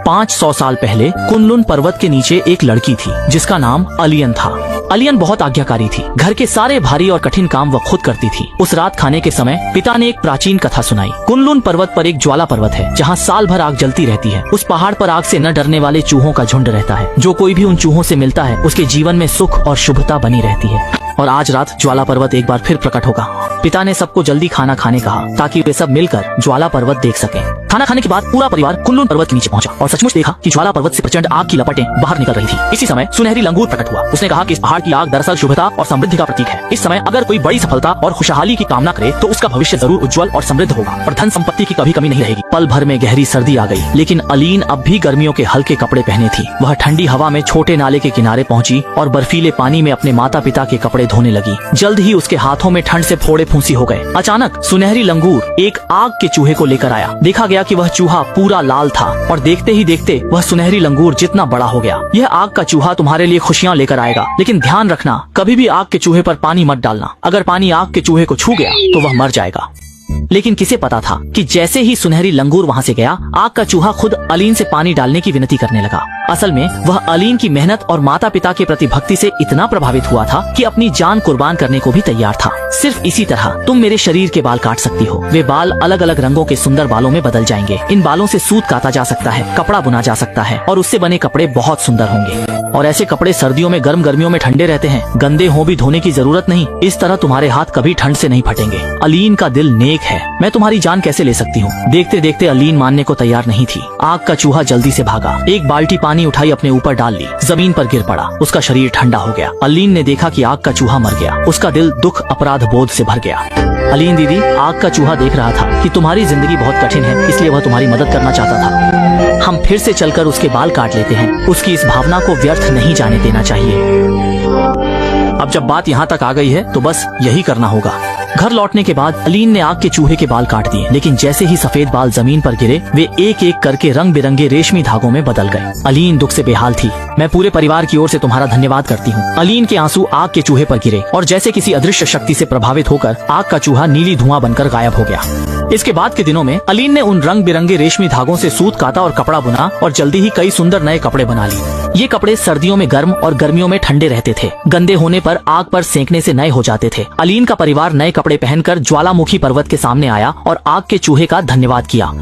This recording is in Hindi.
500 साल पहले कुनलुन पर्वत के नीचे एक लड़की थी जिसका नाम अलियन था। अलियन बहुत आज्ञाकारी थी। घर के सारे भारी और कठिन काम वह खुद करती थी। उस रात खाने के समय पिता ने एक प्राचीन कथा सुनाई। कुनलुन पर्वत पर एक ज्वाला पर्वत है जहाँ साल भर आग जलती रहती है। उस पहाड़ पर आग से न डरने वाले चूहों का झुंड रहता है। जो कोई भी उन चूहों से मिलता है उसके जीवन में सुख और शुभता बनी रहती है। और आज रात ज्वाला पर्वत एक बार फिर प्रकट होगा। पिता ने सबको जल्दी खाना खाने कहा ताकि वे सब मिलकर ज्वाला पर्वत देख सकें। खाना खाने के बाद पूरा परिवार कुनलुन पर्वत के नीचे पहुंचा और सचमुच देखा कि ज्वाला पर्वत से प्रचंड आग की लपटें बाहर निकल रही थी। इसी समय सुनहरी लंगूर प्रकट हुआ। उसने कहा कि इस पहाड़ की आग दरअसल शुभता और समृद्धि का प्रतीक है। इस समय अगर कोई बड़ी सफलता और खुशहाली की कामना करे तो उसका भविष्य जरूर उज्जवल और समृद्ध होगा और धन संपत्ति की कभी कमी नहीं रहेगी। पल भर में गहरी सर्दी आ गई, लेकिन अलीन अब भी गर्मियों के हल्के कपड़े पहने थी। वह ठंडी हवा में छोटे नाले के किनारे पहुंची और बर्फीले पानी में अपने माता पिता के कपड़े धोने लगी। जल्द ही उसके हाथों में ठंड से फोड़े फूंसी हो गए। अचानक सुनहरी लंगूर एक आग के चूहे को लेकर आया। देखा गया कि वह चूहा पूरा लाल था और देखते ही देखते वह सुनहरी लंगूर जितना बड़ा हो गया। यह आग का चूहा तुम्हारे लिए खुशियाँ लेकर आएगा, लेकिन ध्यान रखना कभी भी आग के चूहे पर पानी मत डालना। अगर पानी आग के चूहे को छू गया तो वह मर जाएगा। लेकिन किसे पता था कि जैसे ही सुनहरी लंगूर वहाँ से गया, आग का चूहा खुद अलीन से पानी डालने की विनती करने लगा। असल में वह अलीन की मेहनत और माता पिता के प्रति भक्ति से इतना प्रभावित हुआ था कि अपनी जान कुर्बान करने को भी तैयार था। सिर्फ इसी तरह तुम मेरे शरीर के बाल काट सकती हो। वे बाल अलग अलग रंगों के सुंदर बालों में बदल जाएंगे। इन बालों से सूत काता जा सकता है, कपड़ा बुना जा सकता है और उससे बने कपड़े बहुत सुंदर होंगे। और ऐसे कपड़े सर्दियों में गर्म, गर्मियों में ठंडे रहते हैं। गंदे हो भी धोने की जरूरत नहीं। इस तरह तुम्हारे हाथ कभी ठंड से नहीं फटेंगे। अलीन का दिल नेक है। मैं तुम्हारी जान कैसे ले सकती हूँ? देखते देखते अलीन मानने को तैयार नहीं थी। आग का चूहा जल्दी से भागा। एक बाल्टी पानी उठाई, अपने ऊपर डाल ली, जमीन पर गिर पड़ा। उसका शरीर ठंडा हो गया। अलीन ने देखा कि आग का चूहा मर गया। उसका दिल दुख, अपराध बोध से भर गया। अलीन दीदी, आग का चूहा देख रहा था कि तुम्हारी जिंदगी बहुत कठिन है, इसलिए वह तुम्हारी मदद करना चाहता था। हम फिर से चलकर उसके बाल काट लेते हैं। उसकी इस भावना को व्यर्थ नहीं जाने देना चाहिए। अब जब बात यहाँ तक आ गई है तो बस यही करना होगा। घर लौटने के बाद अलीन ने आग के चूहे के बाल काट दिए, लेकिन जैसे ही सफेद बाल जमीन पर गिरे वे एक एक करके रंग बिरंगे रेशमी धागों में बदल गए। अलीन दुख से बेहाल थी। मैं पूरे परिवार की ओर से तुम्हारा धन्यवाद करती हूँ। अलीन के आंसू आग के चूहे पर गिरे और जैसे किसी अदृश्य शक्ति से प्रभावित होकर आग का चूहा नीली धुआं बनकर गायब हो गया। इसके बाद के दिनों में अलीन ने उन रंग बिरंगे रेशमी धागों से सूत काता और कपड़ा बुना और जल्दी ही कई सुंदर नए कपड़े बना लिए। ये कपड़े सर्दियों में गर्म और गर्मियों में ठंडे रहते थे। गंदे होने पर आग पर सेंकने से नए हो जाते थे। अलीन का परिवार नए कपड़े पहनकर ज्वालामुखी पर्वत के सामने आया और आग के चूहे का धन्यवाद किया।